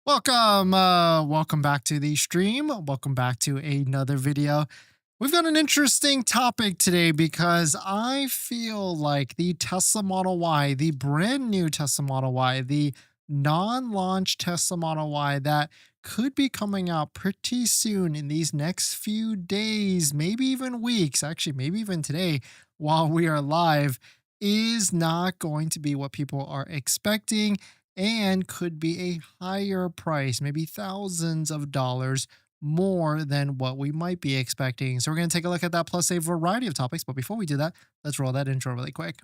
Welcome back to the stream. Welcome back to another video. We've got an interesting topic today because I feel like the Tesla Model Y, the brand new Tesla Model Y, the non-launch Tesla Model Y that could be coming out pretty soon in these next few days, maybe even weeks, actually, maybe even today while we are live, is not going to be what people are expecting and could be a higher price, maybe thousands of dollars more than what we might be expecting. So we're going to take a look at that plus a variety of topics. But before we do that, let's roll that intro really quick.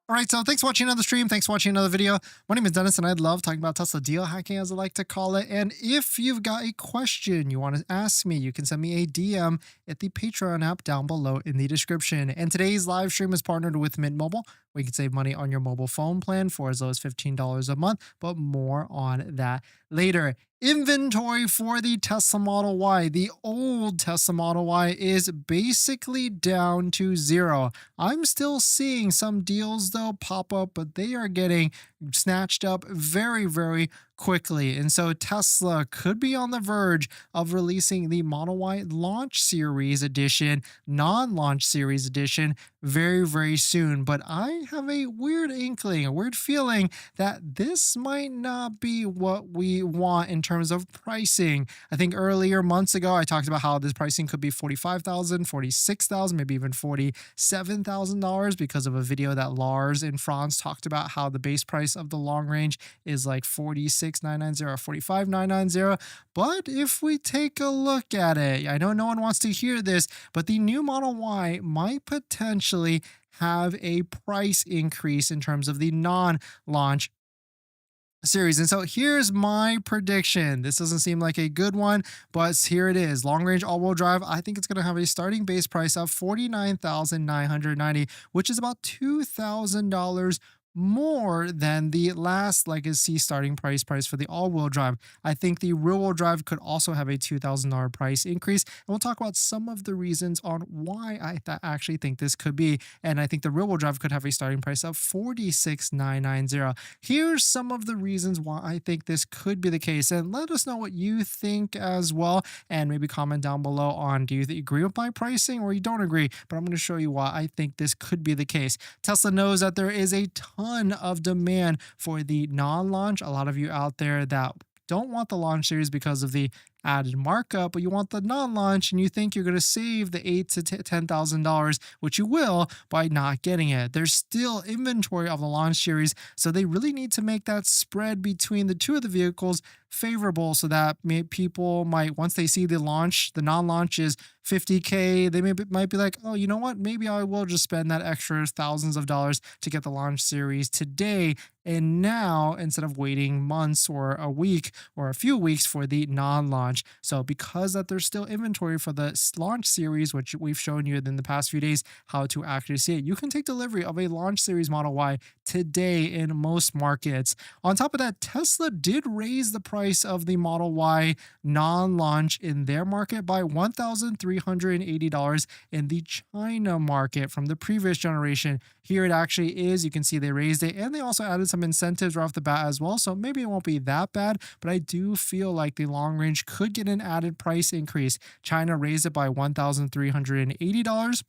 All right, so thanks for watching another stream. Thanks for watching another video. My name is Dennis, and I love talking about Tesla deal hacking, as I like to call it. And if you've got a question you want to ask me, you can send me a DM at the Patreon app down below in the description. And today's live stream is partnered with Mint Mobile, where you can save money on your mobile phone plan for as low as $15 a month, but more on that later. Inventory for the Tesla Model Y, the old Tesla Model Y, is basically down to zero. I'm still seeing some deals though pop up, but they are getting snatched up very, very quickly. And so Tesla could be on the verge of releasing the Model Y Launch Series Edition, non-launch series edition very, very soon. But I have a weird inkling, a weird feeling that this might not be what we want in terms of pricing. I think earlier months ago, I talked about how this pricing could be $45,000, $46,000, maybe even $47,000 because of a video that Lars in France talked about how the base price of the long range is like $46,990 or $45,990. But if we take a look at it, I know no one wants to hear this, but the new Model Y might potentially have a price increase in terms of the non-launch series. And so here's my prediction. This doesn't seem like a good one, but here it is. Long range all-wheel drive, I think it's going to have a starting base price of $49,990, which is about $2,000 more than the last legacy starting price for the all-wheel drive. I think the rear-wheel drive could also have a $2,000 price increase, and we'll talk about some of the reasons on why I actually think this could be. And I think the rear-wheel drive could have a starting price of $46,990. Here's some of the reasons why I think this could be the case, and let us know what you think as well, and maybe comment down below on, do you agree with my pricing or you don't agree? But I'm going to show you why I think this could be the case. Tesla knows that there is a ton of demand for the non-launch. A lot of you out there that don't want the launch series because of the added markup, but you want the non-launch and you think you're going to save the $8,000 to $10,000, which you will by not getting it. There's still inventory of the launch series, so they really need to make that spread between the two of the vehicles favorable so that people might, once they see the launch, the non-launch is $50K, they might be like, oh, you know what? Maybe I will just spend that extra thousands of dollars to get the launch series today and now, instead of waiting months or a week or a few weeks for the non-launch. So because that there's still inventory for the launch series, which we've shown you in the past few days how to actually see it, you can take delivery of a launch series Model Y today in most markets. On top of that, Tesla did raise the price of the Model Y non-launch in their market by $1,380 in the China market from the previous generation. Here it actually is. You can see they raised it, and they also added some incentives right off the bat as well. So maybe it won't be that bad, but I do feel like the long range could get an added price increase. China raised it by $1,380.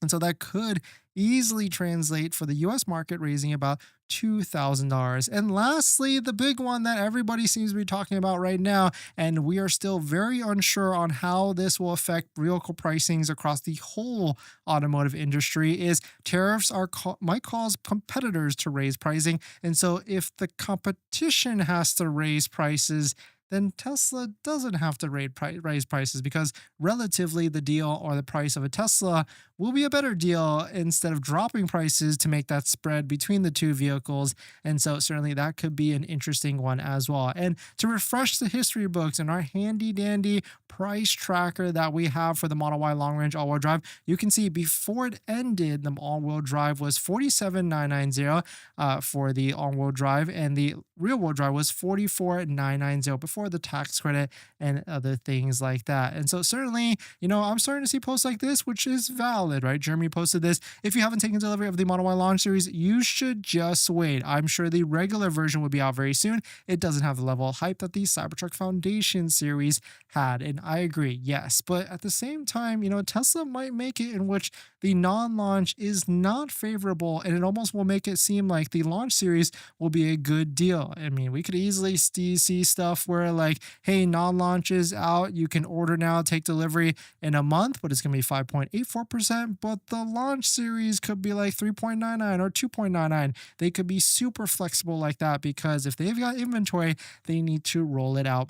And so that could easily translate for the US market raising about $2,000. And lastly, the big one that everybody seems to be talking about right now, and we are still very unsure on how this will affect vehicle pricings across the whole automotive industry, is tariffs might cause competitors to raise pricing. And so if the competition has to raise prices, then Tesla doesn't have to raise prices, because relatively the deal or the price of a Tesla will be a better deal instead of dropping prices to make that spread between the two vehicles. And so certainly that could be an interesting one as well. And to refresh the history books in our handy dandy price tracker that we have for the Model Y long range all-wheel drive, you can see before it ended, the all-wheel drive was $47,990 for the all-wheel drive, and the rear-wheel drive was $44,990 before the tax credit and other things like that. And so certainly, I'm starting to see posts like this, which is valid, right? Jeremy posted this. If you haven't taken delivery of the Model Y launch series, you should just wait. I'm sure the regular version will be out very soon. It doesn't have the level of hype that the Cybertruck Foundation series had. And I agree, yes. But at the same time, Tesla might make it in which the non-launch is not favorable, and it almost will make it seem like the launch series will be a good deal. I mean, we could easily see stuff where like, hey, non-launch is out, you can order now, take delivery in a month, but it's going to be 5.84%, but the launch series could be like 3.99 or 2.99. They could be super flexible like that, because if they've got inventory, they need to roll it out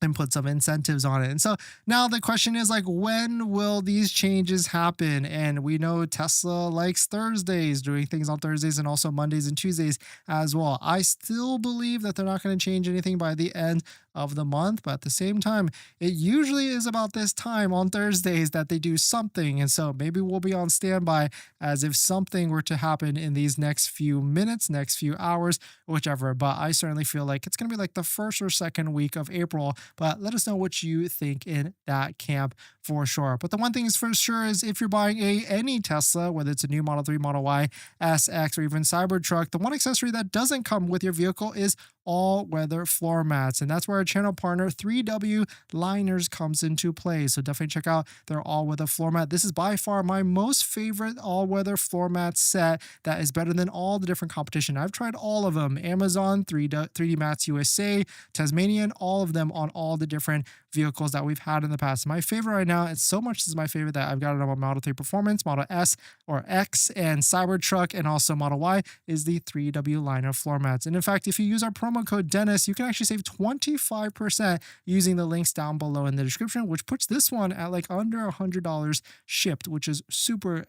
and put some incentives on it. And so now the question is like, when will these changes happen? And we know Tesla likes Thursdays, doing things on Thursdays, and also Mondays and Tuesdays as well. I still believe that they're not going to change anything by the end of the month, but at the same time, it usually is about this time on Thursdays that they do something. And so maybe we'll be on standby as if something were to happen in these next few minutes, next few hours, whichever. But I certainly feel like it's going to be like the first or second week of April. But let us know what you think in that camp for sure. But the one thing is for sure is if you're buying any Tesla, whether it's a new Model 3, Model Y, SX, or even Cybertruck, the one accessory that doesn't come with your vehicle is all-weather floor mats. And that's where our channel partner 3W Liners comes into play. So definitely check out their all-weather floor mat. This is by far my most favorite all-weather floor mat set that is better than all the different competition. I've tried all of them. Amazon, 3D Mats USA, Tasmanian, all of them on all the different vehicles that we've had in the past. My favorite right now, it's so much is my favorite that I've got it on my Model 3 Performance, Model S or X, and Cybertruck, and also Model Y is the 3W Liner floor mats. And in fact, if you use our promo code Dennis, you can actually save 25% using the links down below in the description, which puts this one at like under $100 shipped, which is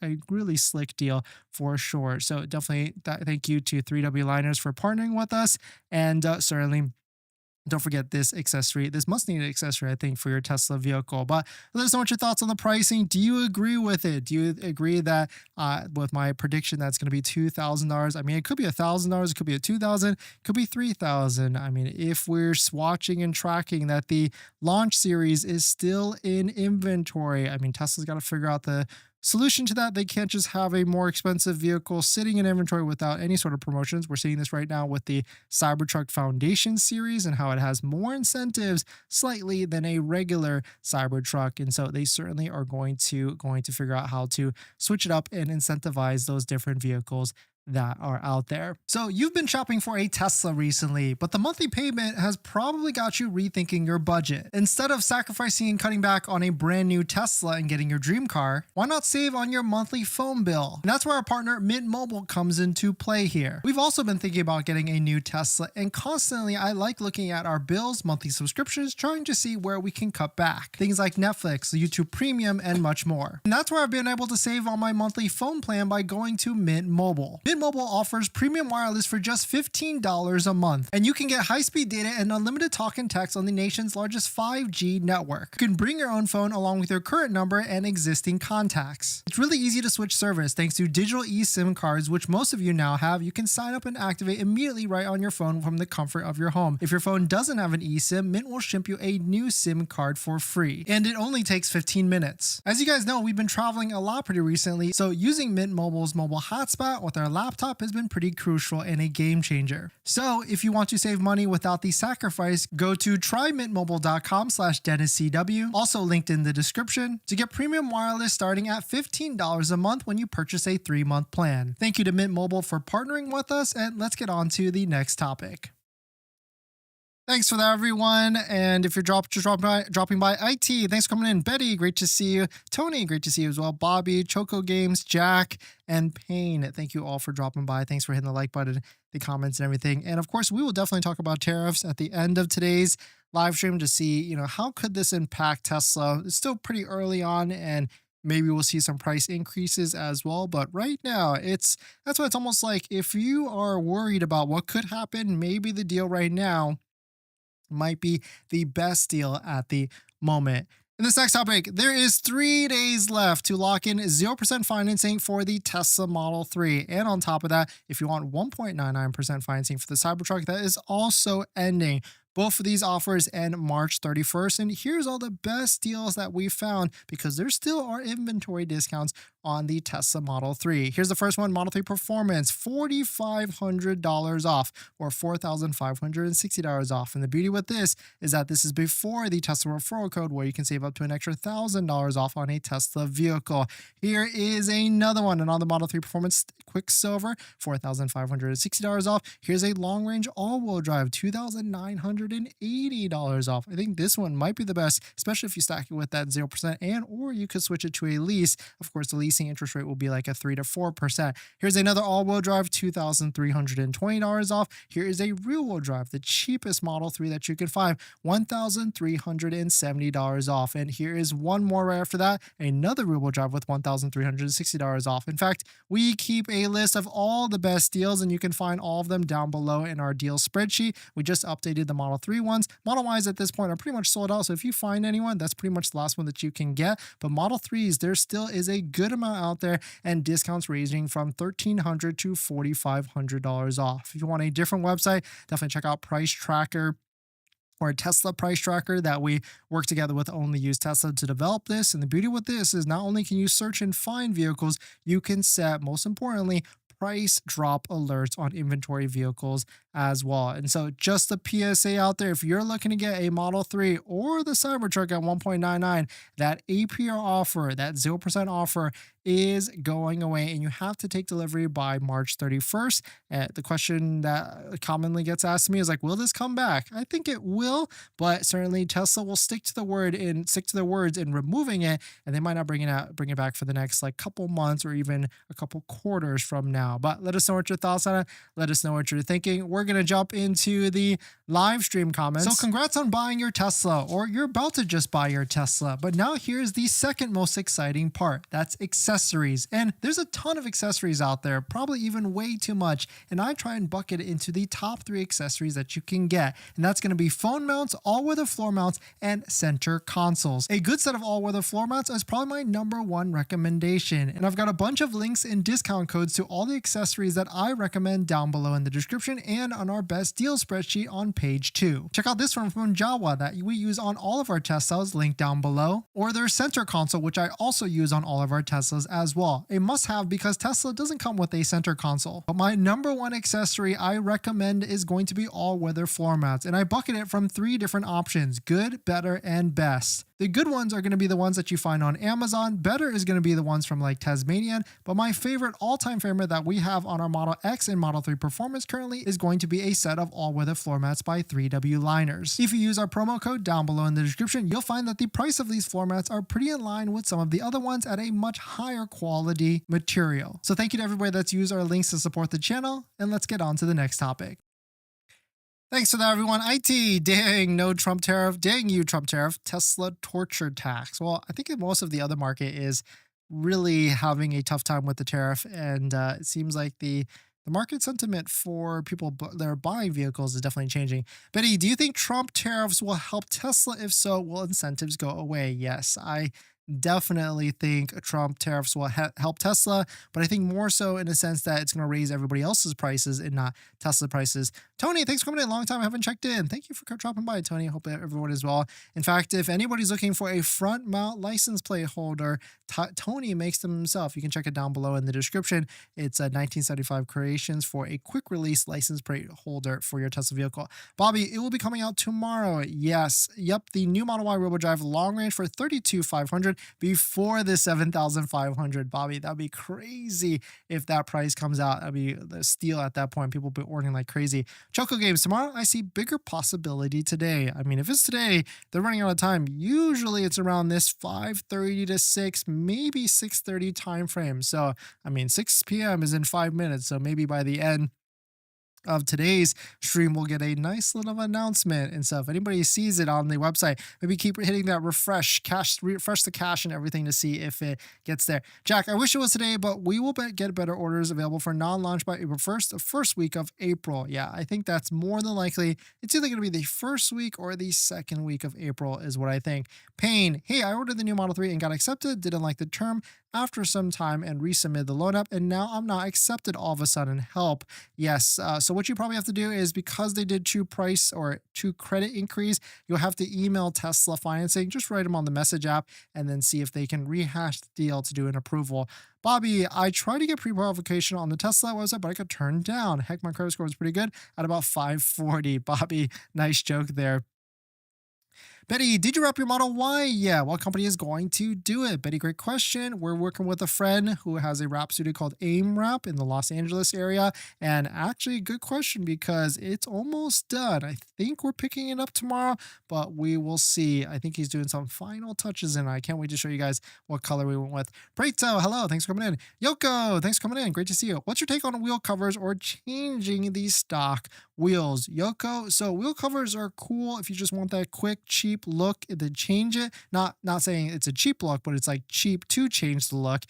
a really slick deal for sure. So definitely thank you to 3W Liners for partnering with us, and certainly don't forget this accessory, this must-need accessory, I think, for your Tesla vehicle. But let us know what your thoughts on the pricing. Do you agree with it? Do you agree that with my prediction that's going to be $2,000? I mean, it could be $1,000, it could be $2,000, it could be $3,000. I mean, if we're watching and tracking that the launch series is still in inventory, I mean, Tesla's got to figure out the solution to that. They can't just have a more expensive vehicle sitting in inventory without any sort of promotions. We're seeing this right now with the Cybertruck Foundation series and how it has more incentives slightly than a regular Cybertruck. And so they certainly are going to figure out how to switch it up and incentivize those different vehicles that are out there. So you've been shopping for a Tesla recently, but the monthly payment has probably got you rethinking your budget. Instead of sacrificing and cutting back on a brand new Tesla and getting your dream car, why not save on your monthly phone bill? And that's where our partner Mint Mobile comes into play here. We've also been thinking about getting a new Tesla, and constantly I like looking at our bills, monthly subscriptions, trying to see where we can cut back. Things like Netflix, YouTube Premium, and much more. And that's where I've been able to save on my monthly phone plan by going to Mint Mobile. Mint Mobile offers premium wireless for just $15 a month, and you can get high-speed data and unlimited talk and text on the nation's largest 5G network. You can bring your own phone along with your current number and existing contacts. It's really easy to switch service thanks to digital eSIM cards, which most of you now have. You can sign up and activate immediately right on your phone from the comfort of your home. If your phone doesn't have an eSIM, Mint will ship you a new SIM card for free, and it only takes 15 minutes. As you guys know, we've been traveling a lot pretty recently, so using Mint Mobile's mobile hotspot with our laptop has been pretty crucial and a game changer. So if you want to save money without the sacrifice, go to trymintmobile.com/DennisCW, also linked in the description, to get premium wireless starting at $15 a month when you purchase a 3-month plan. Thank you to Mint Mobile for partnering with us, and let's get on to the next topic. Thanks for that, everyone. And if you're dropping by, IT, thanks for coming in. Betty, great to see you. Tony, great to see you as well. Bobby, Choco Games, Jack, and Payne, thank you all for dropping by. Thanks for hitting the like button, the comments, and everything. And of course, we will definitely talk about tariffs at the end of today's live stream to see, how could this impact Tesla? It's still pretty early on, and maybe we'll see some price increases as well. But right now, that's why it's almost like if you are worried about what could happen, maybe the deal right now might be the best deal at the moment. In this next topic, there is 3 days left to lock in 0% financing for the Tesla Model 3. And on top of that, if you want 1.99% financing for the Cybertruck, that is also ending. Both of these offers end March 31st. And here's all the best deals that we found because there still are inventory discounts on the Tesla Model 3. Here's the first one, Model 3 Performance, $4,500 off or $4,560 off. And the beauty with this is that this is before the Tesla referral code where you can save up to an extra $1,000 off on a Tesla vehicle. Here is another one, another Model 3 Performance Quicksilver, $4,560 off. Here's a long-range all-wheel drive, $2,980 off. I think this one might be the best, especially if you stack it with that 0% and or you could switch it to a lease. Of course, the leasing interest rate will be like a 3 to 4%. Here's another all-wheel drive, $2,320 off. Here is a rear-wheel drive, the cheapest Model 3 that you can find, $1,370 off. And here is one more right after that, another rear-wheel drive with $1,360 off. In fact, we keep a list of all the best deals and you can find all of them down below in our deal spreadsheet. We just updated the Model 3 ones. Model Ys at this point are pretty much sold out. So if you find anyone, that's pretty much the last one that you can get. But Model 3s, there still is a good amount out there and discounts ranging from $1,300 to $4,500 off. If you want a different website, definitely check out Price Tracker or a Tesla price tracker that we work together with Only Use Tesla to develop this. And the beauty with this is not only can you search and find vehicles, you can set, most importantly, price drop alerts on inventory vehicles as well. And so just a PSA out there, if you're looking to get a Model 3 or the Cybertruck at 1.99, that APR offer, that 0% offer is going away and you have to take delivery by March 31st. The question that commonly gets asked to me is like, will this come back? I think it will, but certainly Tesla will stick to their words in removing it, and they might not bring it back for the next like couple months or even a couple quarters from now. But let us know what your thoughts on it. Let us know what you're thinking. We're going to jump into the live stream comments. So congrats on buying your Tesla, or you're about to just buy your Tesla. But now here's the second most exciting part. That's accessories. And there's a ton of accessories out there, probably even way too much. And I try and bucket it into the top 3 accessories that you can get. And that's going to be phone mounts, all-weather floor mounts, and center consoles. A good set of all-weather floor mounts is probably my #1 recommendation. And I've got a bunch of links and discount codes to all the accessories that I recommend down below in the description and on our best deal spreadsheet on page 2. Check out this one from Jowua that we use on all of our Teslas, linked down below, or their center console, which I also use on all of our Teslas as well. A must-have because Tesla doesn't come with a center console. But my #1 accessory I recommend is going to be all-weather floor mats, and I bucket it from 3 different options: good, better, and best. The good ones are going to be the ones that you find on Amazon. Better is going to be the ones from like Tasmanian. But my favorite, all-time favorite that we have on our Model X and Model 3 Performance currently is going to be a set of all-weather floor mats by 3W Liners. If you use our promo code down below in the description, you'll find that the price of these floor mats are pretty in line with some of the other ones at a much higher quality material. So thank you to everybody that's used our links to support the channel, and let's get on to the next topic. Thanks for that, everyone. IT, dang, no Trump tariff. Dang you, Trump tariff. Tesla torture tax. Well, I think most of the other market is really having a tough time with the tariff. And it seems like the market sentiment for people that are buying vehicles is definitely changing. Betty, do you think Trump tariffs will help Tesla? If so, will incentives go away? Yes, I definitely think Trump tariffs will help Tesla, but I think more so in the sense that it's going to raise everybody else's prices and not Tesla prices. Tony, thanks for coming in. A long time I haven't checked in. Thank you for dropping by, Tony. I hope everyone is well. In fact, if anybody's looking for a front mount license plate holder, Tony makes them himself. You can check it down below in the description. It's 1975 creations for a quick release license plate holder for your Tesla vehicle. Bobby, it will be coming out tomorrow. Yes. Yep. The new Model Y RoboDrive long range for $32,500 before the $7,500. Bobby, that'd be crazy if that price comes out. That'd be the steal at that point. People will be ordering like crazy. Choco Games, tomorrow I see bigger possibility today. I mean, if it's today, they're running out of time. Usually it's around this 5:30 to 6, maybe 6:30 time frame. So, I mean, 6 p.m. is in 5 minutes. So maybe by the end of today's stream, we'll get a nice little announcement. And so if anybody sees it on the website, maybe keep hitting that refresh the cache and everything to see if it gets there. Jack, I wish it was today, but we will get better orders available for non-launch by April 1st, the first week of April. Yeah, I think that's more than likely. It's either going to be the first week or the second week of April is what I think. Payne, hey, I ordered the new Model 3 and got accepted, didn't like the term after some time and resubmitted the loan app, and now I'm not accepted all of a sudden. Help. Yes. So what you probably have to do is, because they did two credit increase, you'll have to email Tesla financing. Just write them on the message app and then see if they can rehash the deal to do an approval. Bobby, I tried to get pre-qualification on the Tesla website, but I got turned down. Heck, my credit score was pretty good at about 540. Bobby, nice joke there. Betty, did you wrap your Model Y? Yeah, what company is going to do it? Betty, great question. We're working with a friend who has a wrap studio called AIM Wrap in the Los Angeles area. And actually, good question because it's almost done. I think we're picking it up tomorrow, but we will see. I think he's doing some final touches and I can't wait to show you guys what color we went with. Preto, hello, thanks for coming in. Yoko, thanks for coming in. Great to see you. What's your take on wheel covers or changing the stock wheels? Yoko, so wheel covers are cool if you just want that quick, cheap look to change it. Not saying it's a cheap look, but it's like cheap to change the look.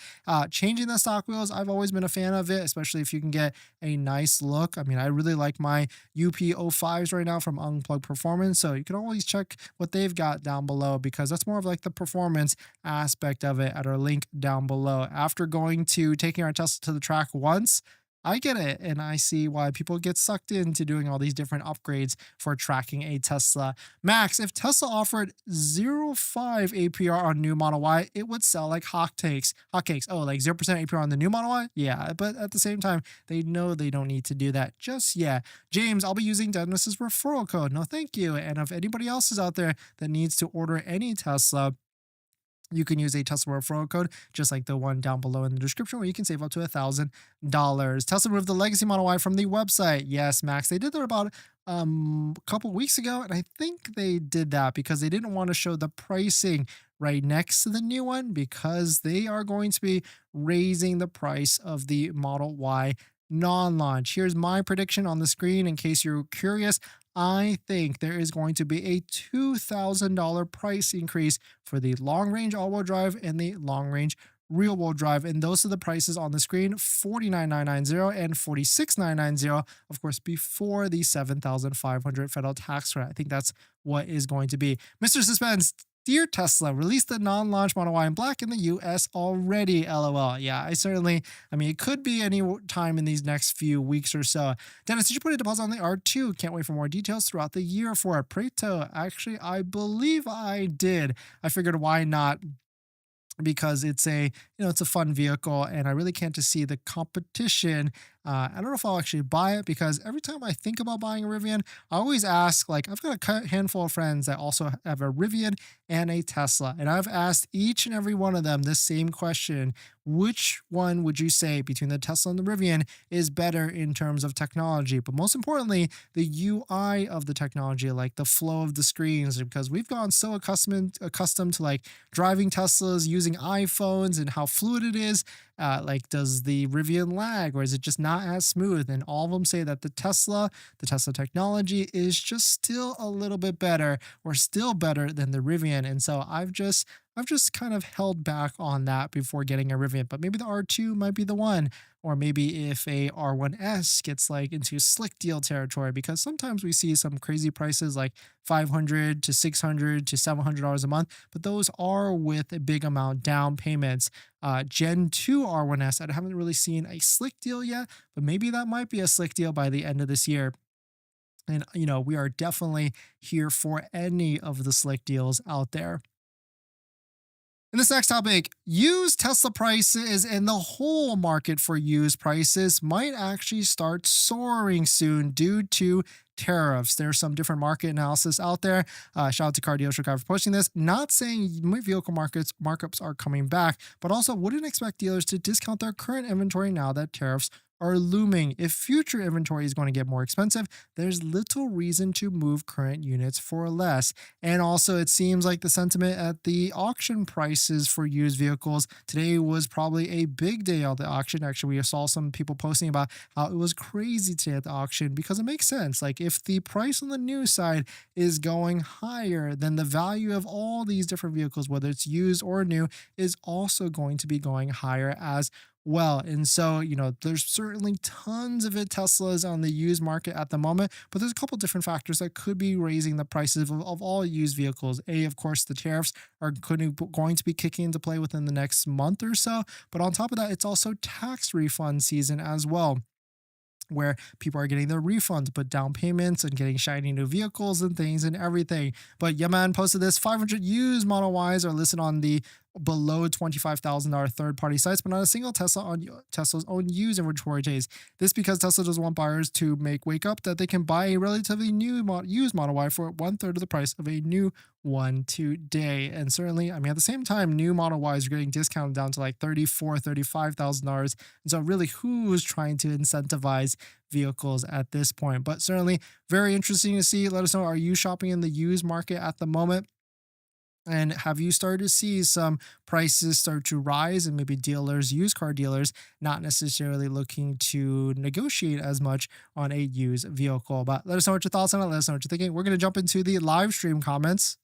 Changing the stock wheels, I've always been a fan of it, especially if you can get a nice look. I mean, I really like my UP05s right now from Unplugged Performance, so you can always check what they've got down below because that's more of like the performance aspect of it at our link down below. After taking our Tesla to the track once, I get it, and I see why people get sucked into doing all these different upgrades for tracking a Tesla. Max, if Tesla offered 0.5 APR on new Model Y, it would sell like hotcakes. Oh, like 0% APR on the new Model Y? Yeah, but at the same time, they know they don't need to do that just yet. James, I'll be using Dennis's referral code. No, thank you. And if anybody else is out there that needs to order any Tesla, you can use a Tesla referral code, just like the one down below in the description, where you can save up to $1,000. Tesla removed the legacy Model Y from the website. Yes, Max, they did that about a couple weeks ago, and I think they did that because they didn't want to show the pricing right next to the new one because they are going to be raising the price of the Model Y non-launch. Here's my prediction on the screen in case you're curious. I think there is going to be a $2,000 price increase for the long-range all-wheel drive and the long-range rear-wheel drive, and those are the prices on the screen: $49,990 and $46,990, of course, before the $7,500 federal tax credit. I think that's what is going to be. Mr. Suspense, dear Tesla, released the non-launch Model Y in black in the US already, LOL. Yeah, I mean, it could be any time in these next few weeks or so. Dennis, did you put a deposit on the R2? Can't wait for more details throughout the year for it. Preto, actually, I believe I did. I figured why not, because it's a fun vehicle and I really can't just see the competition. I don't know if I'll actually buy it because every time I think about buying a Rivian, I always ask, like, I've got a handful of friends that also have a Rivian and a Tesla, and I've asked each and every one of them this same question: which one would you say between the Tesla and the Rivian is better in terms of technology? But most importantly, the UI of the technology, like the flow of the screens, because we've gone so accustomed to like driving Teslas, using iPhones, and how fluid it is. Like, does the Rivian lag, or is it just not as smooth? And all of them say that the Tesla technology is just still a little bit better, or still better than the Rivian. And so I've just kind of held back on that before getting a Rivian, but maybe the R2 might be the one, or maybe if a R1S gets like into slick deal territory, because sometimes we see some crazy prices like $500 to $600 to $700 a month, but those are with a big amount down payments. Gen 2 R1S, I haven't really seen a slick deal yet, but maybe that might be a slick deal by the end of this year. And, we are definitely here for any of the slick deals out there. In this next topic, used Tesla prices and the whole market for used prices might actually start soaring soon due to tariffs. There's some different market analysis out there. Shout out to Car Dealership Guy for posting this. Not saying vehicle markups are coming back, but also wouldn't expect dealers to discount their current inventory now that tariffs are looming. If future inventory is going to get more expensive, there's little reason to move current units for less. And also, it seems like the sentiment at the auction prices for used vehicles today was probably a big day at the auction. Actually, we saw some people posting about how it was crazy today at the auction because it makes sense. Like, if the price on the new side is going higher, then the value of all these different vehicles, whether it's used or new, is also going to be going higher as well. And so, there's certainly tons of Teslas on the used market at the moment, but there's a couple different factors that could be raising the prices of all used vehicles. Of course, the tariffs are going to be kicking into play within the next month or so. But on top of that, it's also tax refund season as well, where people are getting their refunds, but down payments and getting shiny new vehicles and things and everything. But yeah, man posted this: 500 used Model Ys are listed on the below $25,000 third-party sites, but not a single Tesla on Tesla's own used inventory days. This because Tesla doesn't want buyers to wake up that they can buy a relatively new used Model Y for 1/3 of the price of a new one today. And certainly, at the same time, new Model Ys are getting discounted down to like $34,000, $35,000. And so really, who's trying to incentivize vehicles at this point? But certainly very interesting to see. Let us know, are you shopping in the used market at the moment? And have you started to see some prices start to rise, and maybe dealers, used car dealers, not necessarily looking to negotiate as much on a used vehicle? But let us know what your thoughts on it. Let us know what you're thinking. We're going to jump into the live stream comments.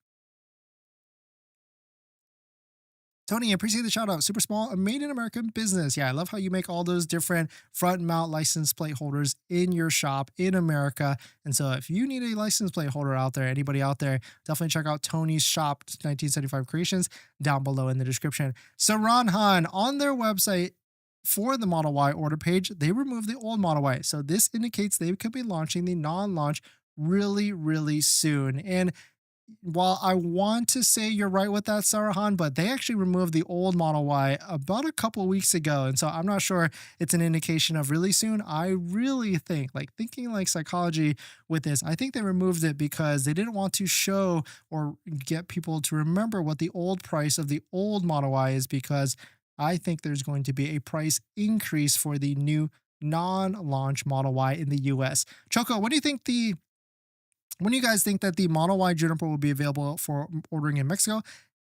Tony, I appreciate the shout out. Super small, a made in American business. Yeah, I love how you make all those different front mount license plate holders in your shop in America. And so if you need a license plate holder out there, anybody out there, definitely check out Tony's shop, 1975 Creations, down below in the description. Saran Han, on their website, for the Model Y order page, they removed the old Model Y. So this indicates they could be launching the non-launch really, really soon. And while I want to say you're right with that, Sarahan, but they actually removed the old Model Y about a couple weeks ago. And so I'm not sure it's an indication of really soon. I really think, thinking like psychology with this, I think they removed it because they didn't want to show or get people to remember what the old price of the old Model Y is, because I think there's going to be a price increase for the new non-launch Model Y in the US. Choco, when do you guys think that the Model Y Juniper will be available for ordering in Mexico?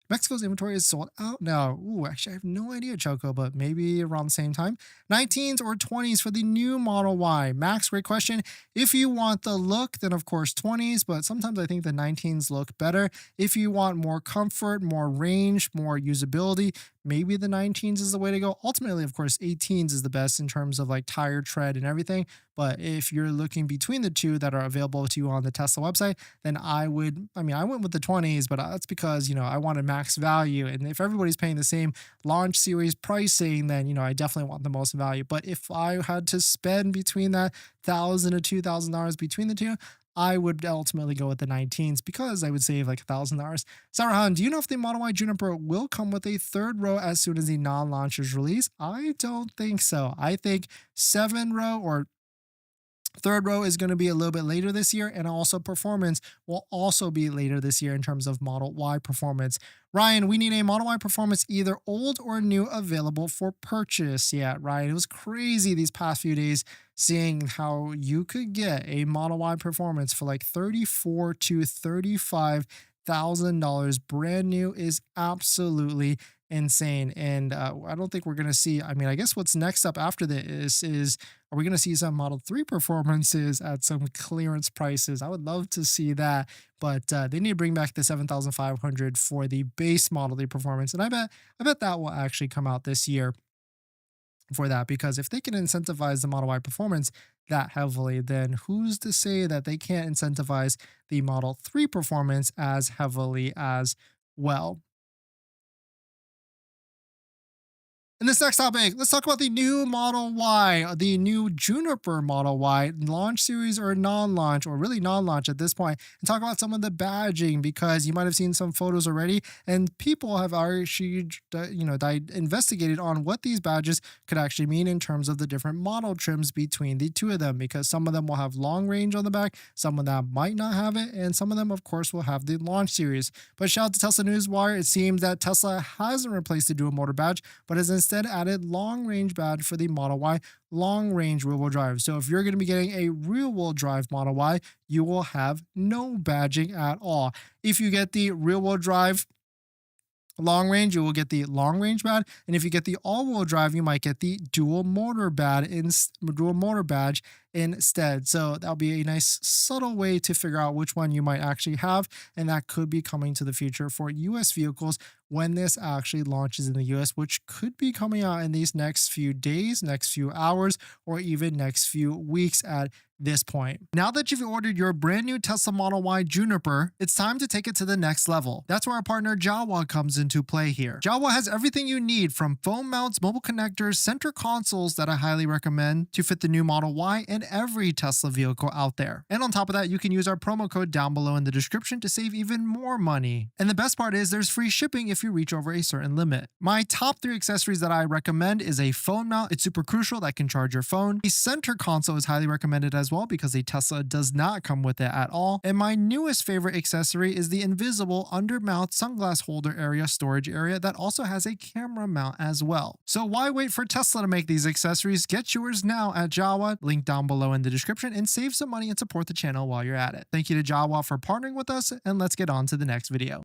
Mexico's inventory is sold out now. Ooh, actually, I have no idea, Choco, but maybe around the same time. 19s or 20s for the new Model Y. Max, great question. If you want the look, then of course 20s, but sometimes I think the 19s look better. If you want more comfort, more range, more usability, maybe the 19s is the way to go. Ultimately, of course, 18s is the best in terms of like tire tread and everything. But if you're looking between the two that are available to you on the Tesla website, then I went with the 20s, but that's because, I wanted max value. And if everybody's paying the same launch series pricing, then, I definitely want the most value. But if I had to spend between that $1,000 to $2,000 between the two, I would ultimately go with the 19s because I would save like $1,000. Sarahan, do you know if the Model Y Juniper will come with a third row as soon as the non-launch is released? I don't think so. I think 7-row or third row is going to be a little bit later this year, and also performance will also be later this year in terms of Model Y performance. Ryan, we need a Model Y performance, either old or new, available for purchase. Yeah, Ryan, it was crazy these past few days seeing how you could get a Model Y performance for like $34,000 to $35,000 brand new is absolutely insane. And I don't think we're going to see, I guess what's next up after this is, are we going to see some Model 3 performances at some clearance prices? I would love to see that, but they need to bring back the 7,500 for the base Model 3 performance. And I bet that will actually come out this year for that, because if they can incentivize the Model Y performance that heavily, then who's to say that they can't incentivize the Model 3 performance as heavily as well? In this next topic, let's talk about the new Model Y, the new Juniper Model Y, launch series or non-launch, or really non-launch at this point, and talk about some of the badging, because you might have seen some photos already, and people have actually, investigated on what these badges could actually mean in terms of the different model trims between the two of them, because some of them will have long range on the back, some of them might not have it, and some of them, of course, will have the launch series. But shout out to Tesla Newswire, it seems that Tesla hasn't replaced the dual motor badge, but has instead added long range badge for the Model Y long range rear wheel drive. So if you're going to be getting a rear wheel drive Model Y, you will have no badging at all. If you get the rear wheel drive long range, you will get the long range badge, and if you get the all-wheel drive, you might get the dual motor badge instead. So that'll be a nice subtle way to figure out which one you might actually have, and that could be coming to the future for US vehicles when this actually launches in the US, which could be coming out in these next few days, next few hours, or even next few weeks at this point. Now that you've ordered your brand new Tesla Model Y Juniper, it's time to take it to the next level. That's where our partner Jowua comes into play here. Jowua has everything you need, from phone mounts, mobile connectors, center consoles that I highly recommend to fit the new Model Y and every Tesla vehicle out there. And on top of that, you can use our promo code down below in the description to save even more money. And the best part is there's free shipping if you reach over a certain limit. My top 3 accessories that I recommend is a phone mount. It's super crucial, that can charge your phone. A center console is highly recommended as well because a Tesla does not come with it at all. And my newest favorite accessory is the invisible under mount sunglass holder area storage area that also has a camera mount as well. So why wait for Tesla to make these accessories? Get yours now at Jowua, link down below in the description, and save some money and support the channel while you're at it. Thank you to Jowua for partnering with us, and let's get on to the next video.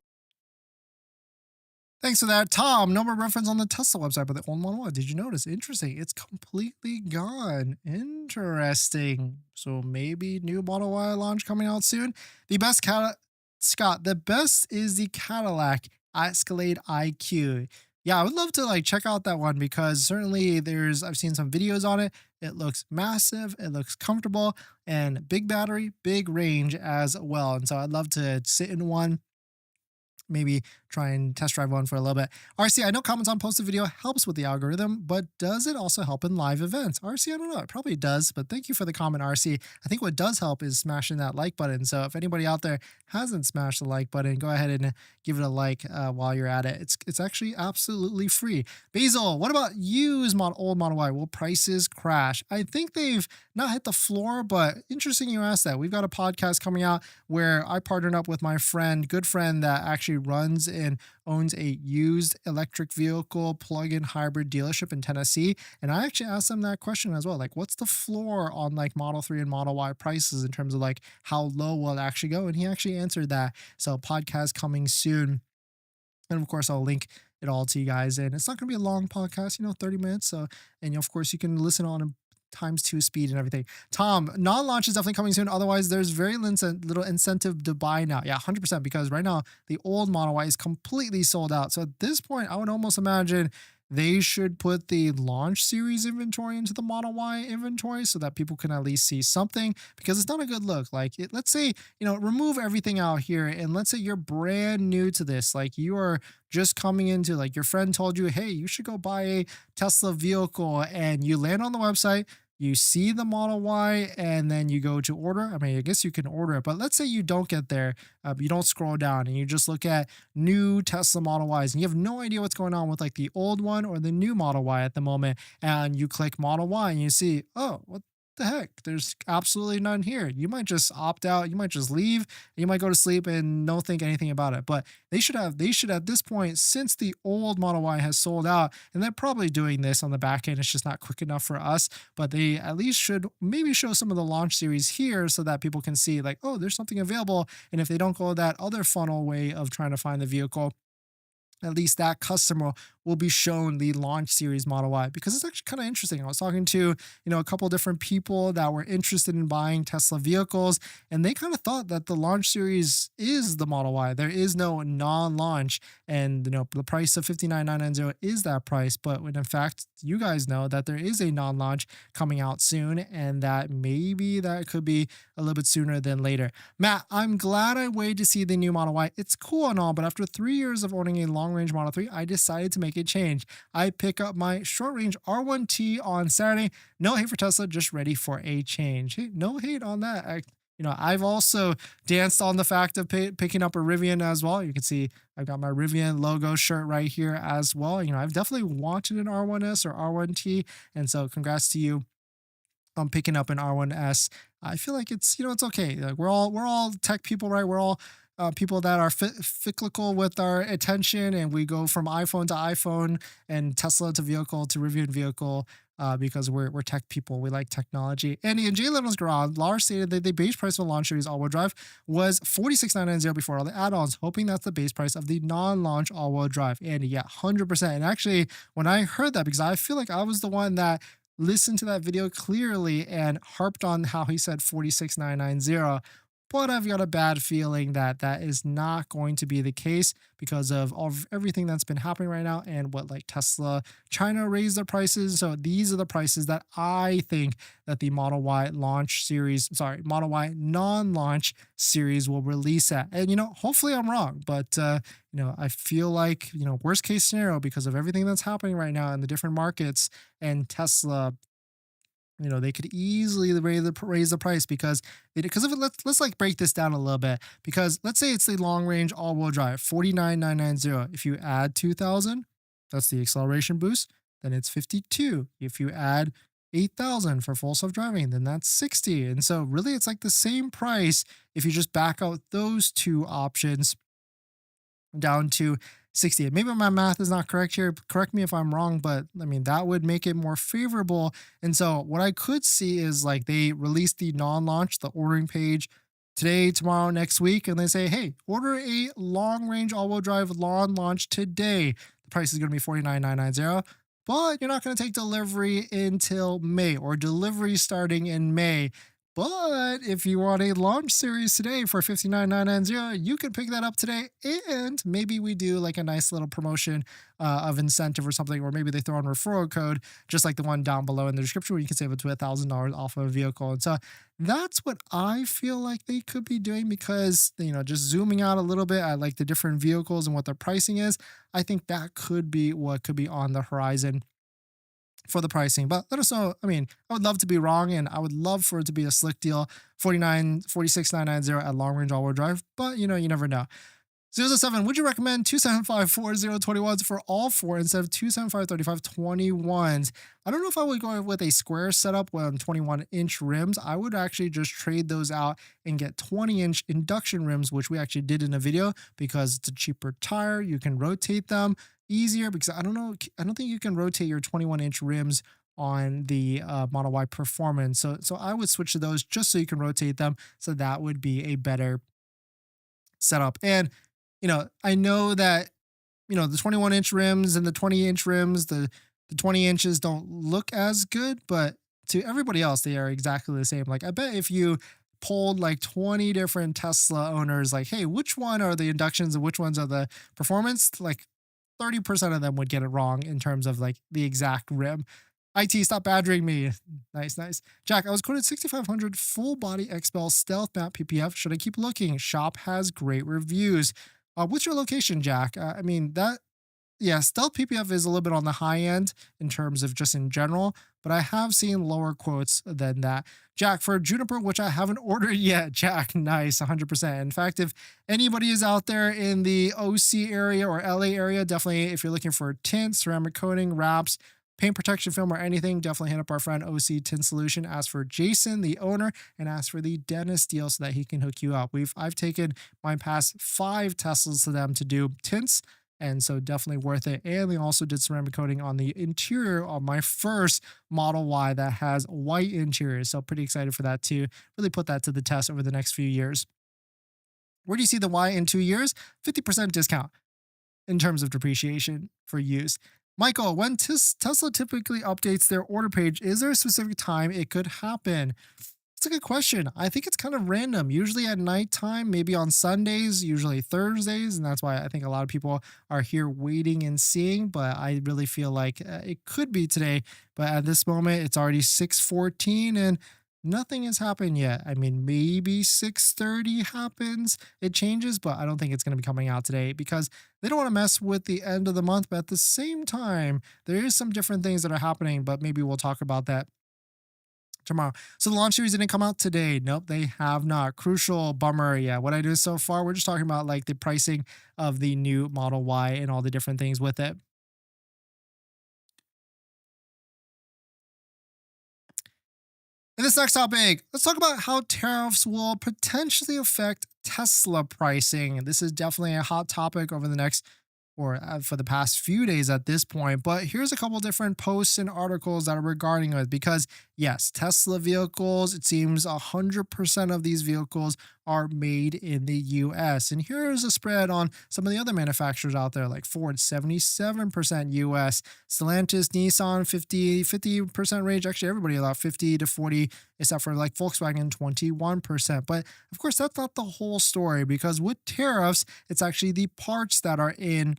Thanks for that, Tom. No more reference on the Tesla website, but the old Model Y. Did you notice? Interesting. It's completely gone. Interesting. So maybe new Model Y launch coming out soon. The best Scott, the best is the Cadillac Escalade IQ. Yeah, I would love to check out that one because certainly I've seen some videos on it. It looks massive, it looks comfortable, and big battery, big range as well. And so I'd love to sit in one, maybe try and test drive one for a little bit. RC, I know comments on posted video helps with the algorithm, but does it also help in live events? RC, I don't know. It probably does, but thank you for the comment, RC. I think what does help is smashing that like button. So if anybody out there hasn't smashed the like button, go ahead and give it a like while you're at it. It's actually absolutely free. Basil, what about used old Model Y? Will prices crash? I think they've not hit the floor, but interesting you asked that. We've got a podcast coming out where I partnered up with my good friend that actually runs and owns a used electric vehicle plug-in hybrid dealership in Tennessee. And I actually asked them that question as well. What's the floor on Model 3 and Model Y prices in terms of how low will it actually go? And he actually answered that. So podcast coming soon. And of course, I'll link it all to you guys. And it's not going to be a long podcast, 30 minutes. So, and of course, you can listen on ×2 speed and everything. Tom, non-launch is definitely coming soon. Otherwise, there's very little incentive to buy now. Yeah, 100%, because right now the old Model Y is completely sold out. So at this point, I would almost imagine they should put the launch series inventory into the Model Y inventory so that people can at least see something, because it's not a good look. Let's say, remove everything out here, and let's say you're brand new to this. You are just coming into, your friend told you, hey, you should go buy a Tesla vehicle, and you land on the website, you see the Model Y, and then you go to order. I mean, I guess you can order it, but let's say you don't get there. You don't scroll down and you just look at new Tesla Model Ys and you have no idea what's going on with the old one or the new Model Y at the moment. And you click Model Y and you see, oh, what the heck? There's absolutely none here. You might just opt out. You might just leave. You might go to sleep and don't think anything about it. But they should at this point, since the old Model Y has sold out, and they're probably doing this on the back end. It's just not quick enough for us, but they at least should maybe show some of the launch series here so that people can see oh, there's something available. And if they don't go that other funnel way of trying to find the vehicle, at least that customer will be shown the launch series Model Y, because it's actually kind of interesting. I was talking to, a couple different people that were interested in buying Tesla vehicles, and they kind of thought that the launch series is the Model Y. There is no non-launch, and the price of $59,990 is that price. But when in fact, you guys know that there is a non-launch coming out soon, and that maybe that could be a little bit sooner than later. Matt, I'm glad I waited to see the new Model Y. It's cool and all, but after 3 years of owning a long-range Model 3, I decided to make a change. I pick up my short-range R1T on Saturday. No hate for Tesla, just ready for a change. Hey, no hate on that. I've also danced on the fact of picking up a Rivian as well. You can see I've got my Rivian logo shirt right here as well. I've definitely wanted an R1S or R1T, and so congrats to you on picking up an R1S. I feel like it's it's okay. We're all tech people, right? We're all people that are cyclical with our attention, and we go from iPhone to iPhone and Tesla to vehicle to Rivian vehicle. Because we're tech people, we like technology. Andy and Jay Leno's Garage, Lars stated that the base price of the launch series all-wheel drive was 46,990 before all the add-ons, hoping that's the base price of the non-launch all-wheel drive. Andy, yeah, 100%. And actually, when I heard that, because I feel like I was the one that listened to that video clearly and harped on how he said 46,990, but I've got a bad feeling that that is not going to be the case because of all of everything that's been happening right now and what like Tesla, China raised their prices. So these are the prices that I think that the Model Y launch series, sorry, Model Y non-launch series will release at. And hopefully I'm wrong, but I feel like worst case scenario, because of everything that's happening right now in the different markets and Tesla, they could easily raise the price because of it. Let's like break this down a little bit, because let's say it's the long range all-wheel drive 49,990. If you add 2,000, that's the acceleration boost, then it's 52. If you add 8,000 for full self-driving, then that's 60. And so really it's like the same price if you just back out those two options down to 60. Maybe my math is not correct here. Correct me if I'm wrong, but I mean, that would make it more favorable. And so what I could see is like they release the non-launch, the ordering page today, tomorrow, next week, and they say, hey, order a long range all-wheel drive non-launch today. The price is going to be 49,990, but you're not going to take delivery until May, or delivery starting in May. But if you want a launch series today for 59,990, you can pick that up today. And maybe we do like a nice little promotion of incentive or something, or maybe they throw in a referral code, just like the one down below in the description, where you can save up to $1,000 off of a vehicle. And so that's what I feel like they could be doing, because, just zooming out a little bit at like the different vehicles and what their pricing is, I think that could be what could be on the horizon for the pricing. But let us know. I mean, I would love to be wrong, and I would love for it to be a slick deal, 46,990 at long range all-wheel drive, but you never know. 007, would you recommend 275/40/21s for all four instead of 275/35/21s? I don't know if I would go with a square setup on 21-inch rims. I would actually just trade those out and get 20-inch induction rims, which we actually did in a video, because it's a cheaper tire. You can rotate them easier, because I don't think you can rotate your 21-inch rims on the Model Y Performance. So I would switch to those just so you can rotate them. So that would be a better setup. And I know that, the 21-inch rims and the 20-inch rims, the 20 inches don't look as good, but to everybody else, they are exactly the same. Like, I bet if you polled like 20 different Tesla owners, like, hey, which one are the inductions and which ones are the performance, like 30% of them would get it wrong in terms of like the exact rim. IT, stop badgering me. Nice, nice. Jack, I was quoted 6,500 full body XPEL stealth map PPF. Should I keep looking? Shop has great reviews. What's your location, Jack? I mean, yeah, stealth PPF is a little bit on the high end in terms of just in general, but I have seen lower quotes than that. Jack, for Juniper, which I haven't ordered yet. Jack, nice, 100%. In fact, if anybody is out there in the OC area or LA area, definitely, if you're looking for tint, ceramic coating, wraps, paint protection film, or anything, definitely hit up our friend OC Tint Solution. Ask for Jason, the owner, and ask for the Dennis deal so that he can hook you up. I've taken my past 5 Teslas to them to do tints, and so definitely worth it. And they also did ceramic coating on the interior of my first Model Y that has white interior. So pretty excited for that too. Really put that to the test over the next few years. Where do you see the Y in 2 years? 50% discount in terms of depreciation for use. Michael, when Tesla typically updates their order page, is there a specific time it could happen? It's a good question. I think it's kind of random, usually at nighttime, maybe on Sundays, usually Thursdays. And that's why I think a lot of people are here waiting and seeing. But I really feel like it could be today. But at this moment, it's already 6:14 and nothing has happened yet. I mean, maybe 6:30 happens, it changes, but I don't think it's going to be coming out today because they don't want to mess with the end of the month. But at the same time, there is some different things that are happening, but maybe we'll talk about that tomorrow. So the launch series didn't come out today. Nope, they have not. Crucial bummer. Yeah, what I do so far, we're just talking about like the pricing of the new Model Y and all the different things with it. In this next topic, let's talk about how tariffs will potentially affect Tesla pricing. This is definitely a hot topic over the next or for the past few days at this point. But here's a couple different posts and articles that are regarding it because, yes, Tesla vehicles, it seems 100% of these vehicles are made in the US. And here's a spread on some of the other manufacturers out there, like Ford, 77% US, Stellantis, Nissan, 50% range. Actually, everybody about 50 to 40, except for like Volkswagen, 21%. But of course, that's not the whole story because with tariffs, it's actually the parts that are in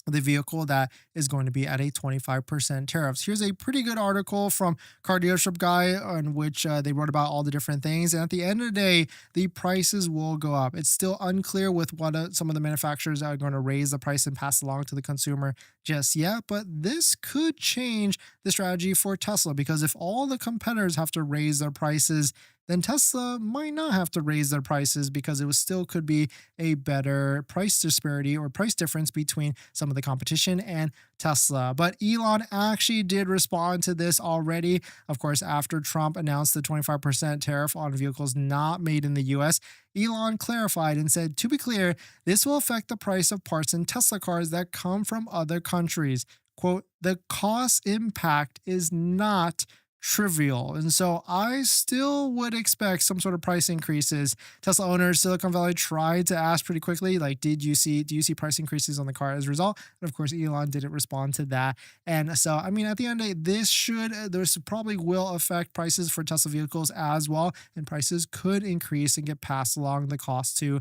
the vehicle that is going to be at a 25% tariffs. Here's a pretty good article from Car Dealership Guy on which they wrote about all the different things. And at the end of the day, the prices will go up. It's still unclear with what some of the manufacturers are going to raise the price and pass along to the consumer just yet. But this could change the strategy for Tesla because if all the competitors have to raise their prices, then Tesla might not have to raise their prices because it was still could be a better price disparity or price difference between some of the competition and Tesla. But Elon actually did respond to this already. Of course, after Trump announced the 25% tariff on vehicles not made in the US, Elon clarified and said, to be clear, this will affect the price of parts in Tesla cars that come from other countries. Quote, the cost impact is not trivial. And so I still would expect some sort of price increases. Tesla owners, Silicon Valley tried to ask pretty quickly, like, do you see price increases on the car as a result? And of course, Elon didn't respond to that. And so, I mean, at the end of the day, this probably will affect prices for Tesla vehicles as well. And prices could increase and get passed along the cost to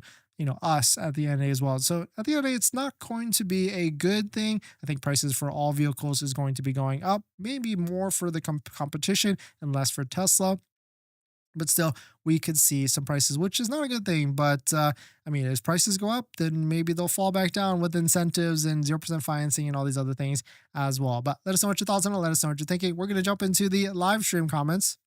us at the end of the day as well. So at the end of the day, it's not going to be a good thing. I think prices for all vehicles is going to be going up, maybe more for the competition and less for Tesla. But still, we could see some prices, which is not a good thing. But I mean, as prices go up, then maybe they'll fall back down with incentives and 0% financing and all these other things as well. But let us know what your thoughts on it. Let us know what you're thinking. We're going to jump into the live stream comments.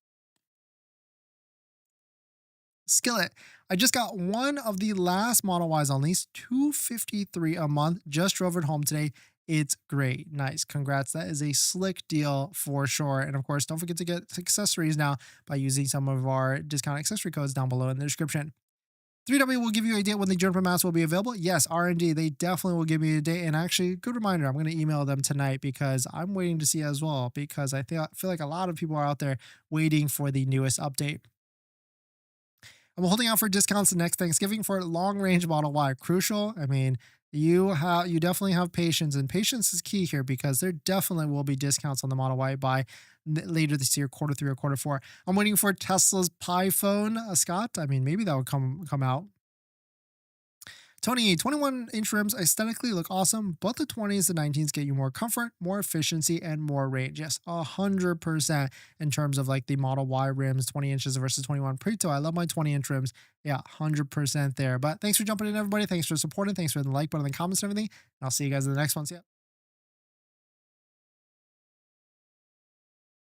Skillet. I just got one of the last Model Ys on lease, $253 a month. Just drove it home today. It's great. Nice. Congrats. That is a slick deal for sure. And of course, don't forget to get accessories now by using some of our discount accessory codes down below in the description. 3W will give you a date when the Juniper mask will be available. Yes, R&D, they definitely will give me a date. And actually, good reminder, I'm going to email them tonight because I'm waiting to see as well because I feel like a lot of people are out there waiting for the newest update. I'm holding out for discounts next Thanksgiving for long range Model Y. Crucial. I mean, you definitely have patience, and patience is key here because there definitely will be discounts on the Model Y by later this year, Q3 or Q4. I'm waiting for Tesla's Pi phone, Scott. I mean, maybe that would come out. Tony, 21-inch rims aesthetically look awesome, but the 20s and 19s get you more comfort, more efficiency, and more range. Yes, 100% in terms of like the Model Y rims, 20 inches versus 21. Prito, I love my 20-inch rims. Yeah, 100% there. But thanks for jumping in, everybody. Thanks for supporting. Thanks for the like button and the comments and everything. And I'll see you guys in the next one. See ya.